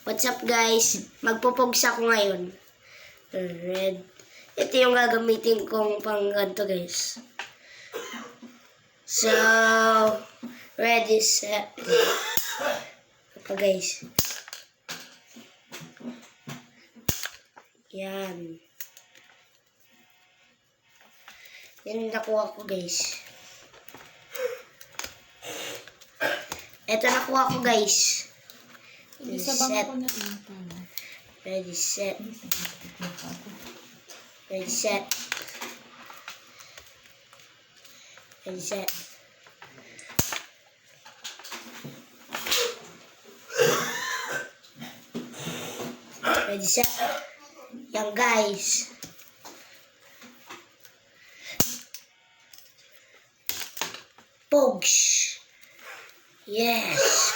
What's up guys? Magpupogs ako ngayon. Red. Ito yung gagamitin kong pang ganito guys. So, ready, set. Ito guys. Yan. Yan yung nakuha ko guys. Ito nakuha ko guys. Set. Ready, set. Ready, set. Ready, set. Ready, set. Yan guys. Pogs. Yes.